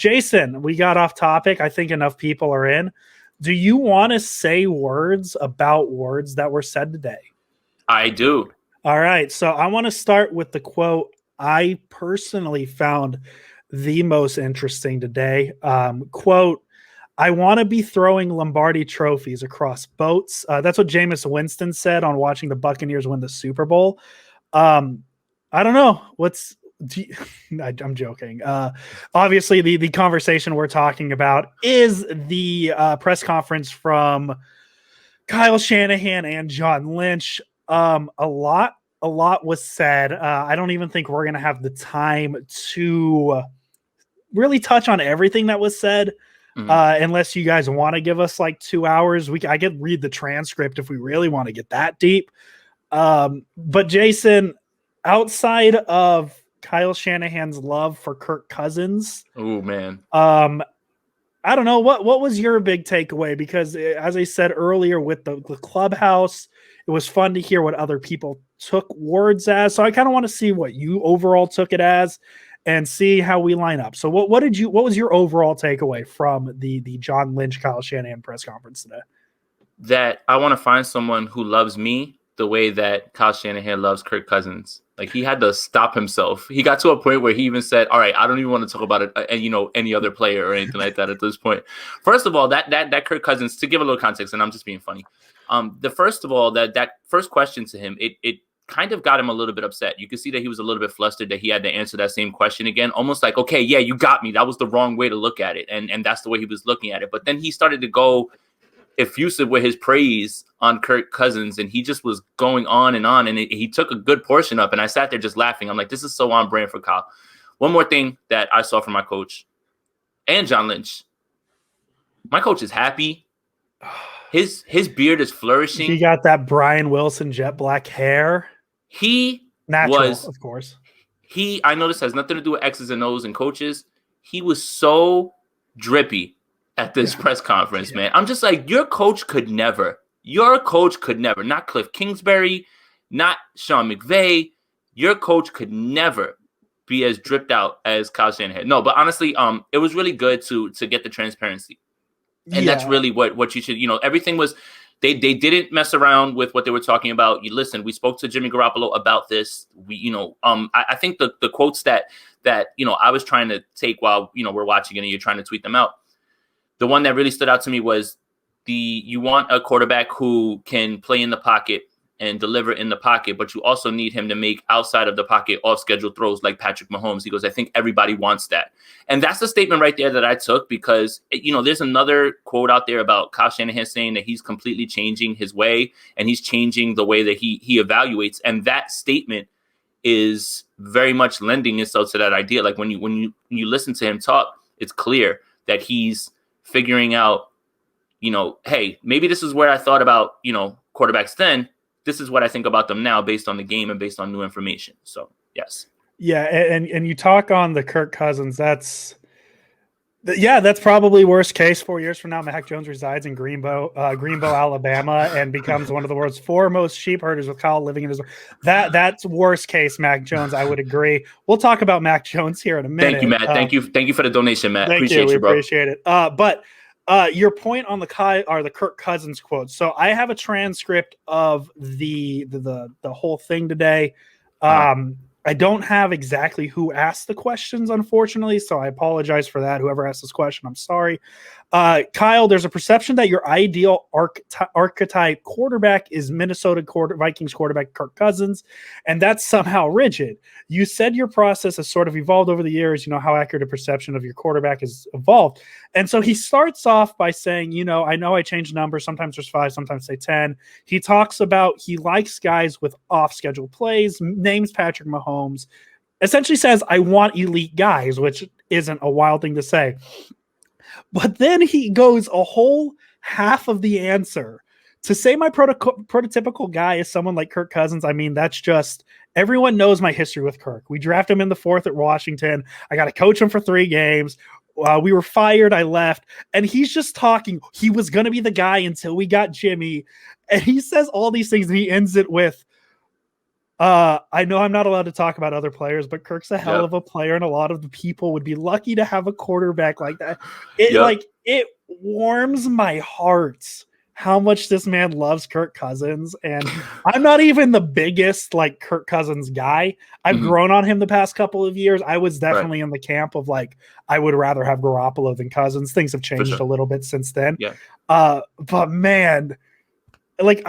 Jason, we got off topic. I think enough people are in. Do you want to say words about words that were said today? I do. All right. So I want to start with the quote I personally found the most interesting today. Quote, I want to be throwing Lombardi trophies across boats. That's what Jameis Winston said on watching the Buccaneers win the Super Bowl. I don't know. I'm joking. Obviously, the conversation we're talking about is the press conference from Kyle Shanahan and John Lynch. A lot was said. I don't even think we're going to have the time to really touch on everything that was said. Unless you guys want to give us like 2 hours, I could read the transcript if we really want to get that deep. But Jason, outside of Kyle Shanahan's love for Kirk Cousins, oh man, I don't know what was your big takeaway, because as I said earlier with the clubhouse, it was fun to hear what other people took words as. So I kind of want to see what you overall took it as and see how we line up. So what was your overall takeaway from the John Lynch, Kyle Shanahan press conference today? That I want to find someone who loves me the way that Kyle Shanahan loves Kirk Cousins. Like, he had to stop himself. He got to a point where he even said, all right, I don't even want to talk about it, any other player or anything like that at this point. First of all, that Kirk Cousins, to give a little context, and I'm just being funny. That first question to him, it kind of got him a little bit upset. You could see that he was a little bit flustered that he had to answer that same question again, almost like, okay, yeah, you got me. That was the wrong way to look at it. And that's the way he was looking at it. But then he started to go effusive with his praise on Kirk Cousins, and he just was going on, and he took a good portion up, and I sat there just laughing. I'm like, this is so on brand for Kyle. One more thing that I saw from my coach and John Lynch. My coach is happy. His beard is flourishing. He got that Brian Wilson jet black hair. Of course. I know this has nothing to do with X's and O's and coaches. He was so drippy at this press conference, man. I'm just like, your coach could never, not Cliff Kingsbury, not Sean McVay. Your coach could never be as dripped out as Kyle Shanahan. No, but honestly, it was really good to get the transparency. And that's really what you should, everything was, they didn't mess around with what they were talking about. You listen, we spoke to Jimmy Garoppolo about this. I think the quotes that I was trying to take while, we're watching it and you're trying to tweet them out. The one that really stood out to me was you want a quarterback who can play in the pocket and deliver in the pocket, but you also need him to make outside of the pocket off-schedule throws like Patrick Mahomes. He goes, I think everybody wants that. And that's the statement right there that I took, because, there's another quote out there about Kyle Shanahan saying that he's completely changing his way and he's changing the way that he evaluates. And that statement is very much lending itself to that idea. Like when you listen to him talk, it's clear that he's figuring out, hey, maybe this is where I thought about, quarterbacks then. This is what I think about them now based on the game and based on new information. So, yes. Yeah, and you talk on the Kirk Cousins, that's probably worst case. 4 years from now, Mac Jones resides in Greenbow, Alabama, and becomes one of the world's foremost sheep herders with Kyle living in his. That's worst case, Mac Jones. I would agree. We'll talk about Mac Jones here in a minute. Thank you, Matt. Thank you for the donation, Matt. Appreciate you, bro. Appreciate it. But your point on the Kirk Cousins quote. So I have a transcript of the whole thing today. I don't have exactly who asked the questions, unfortunately, so I apologize for that. Whoever asked this question, I'm sorry. Kyle, there's a perception that your ideal archetype quarterback is Minnesota Vikings quarterback Kirk Cousins, and that's somehow rigid. You said your process has sort of evolved over the years, how accurate a perception of your quarterback has evolved. And so he starts off by saying, I know I change numbers. Sometimes there's 5, sometimes say 10. He talks about he likes guys with off-schedule plays, names Patrick Mahomes, essentially says, I want elite guys, which isn't a wild thing to say. But then he goes a whole half of the answer to say my prototypical guy is someone like Kirk Cousins. I mean, that's just, everyone knows my history with Kirk. We draft him in the 4th at Washington. I got to coach him for 3 games. We were fired. I left. And he's just talking. He was going to be the guy until we got Jimmy. And he says all these things and he ends it with, I know I'm not allowed to talk about other players, but Kirk's a hell of a player, and a lot of the people would be lucky to have a quarterback like that. It warms my heart how much this man loves Kirk Cousins. And I'm not even the biggest like Kirk Cousins guy. I've grown on him the past couple of years. I was definitely in the camp of like, I would rather have Garoppolo than Cousins. Things have changed a little bit since then. Yeah. But man, like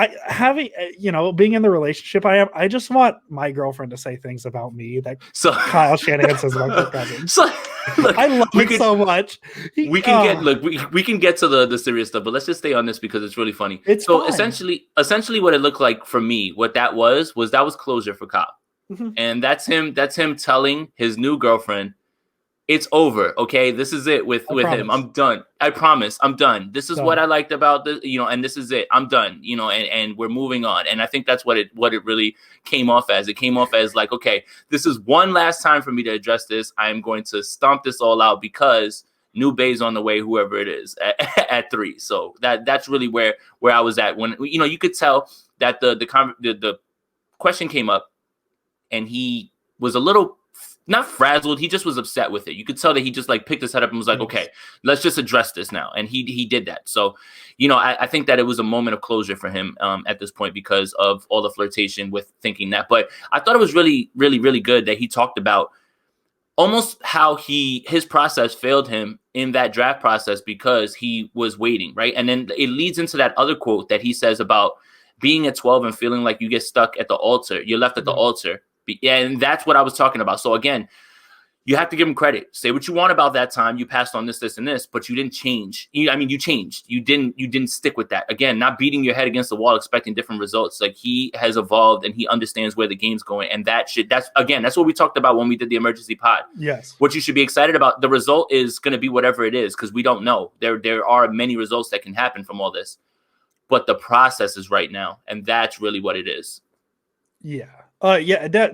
being in the relationship I just want my girlfriend to say things about me that Kyle Shanahan says about Kirk Cousins. So look, I love it so much. We can get to the serious stuff, but let's just stay on this because it's really funny. It's so fun. essentially what it looked like for me, what that was closure for Kyle. And that's him telling his new girlfriend, it's over. Okay. This is it with him. I'm done. I promise I'm done. This is what I liked about this, and this is it. I'm done, and we're moving on. And I think that's what it really came off as. It came off as like, okay, this is one last time for me to address this. I'm going to stomp this all out because new bay's on the way, whoever it is at 3. So that's really where I was at when, you could tell that the question came up and he was a little not frazzled. He just was upset with it. You could tell that he just like picked his head up and was like, okay, let's just address this now. And he did that. So, I think that it was a moment of closure for him at this point because of all the flirtation with thinking that. But I thought it was really, really, really good that he talked about almost how his process failed him in that draft process because he was waiting, right? And then it leads into that other quote that he says about being at 12 and feeling like you get stuck at the altar. You're left at the altar. And that's what I was talking about. So again, you have to give him credit. Say what you want about that time. You passed on this, this, and this, but you didn't change. You changed. You didn't stick with that. Again, not beating your head against the wall, expecting different results. Like he has evolved and he understands where the game's going. And that's what we talked about when we did the emergency pod. Yes. What you should be excited about. The result is going to be whatever it is, because we don't know. There are many results that can happen from all this, but the process is right now. And that's really what it is. Yeah. That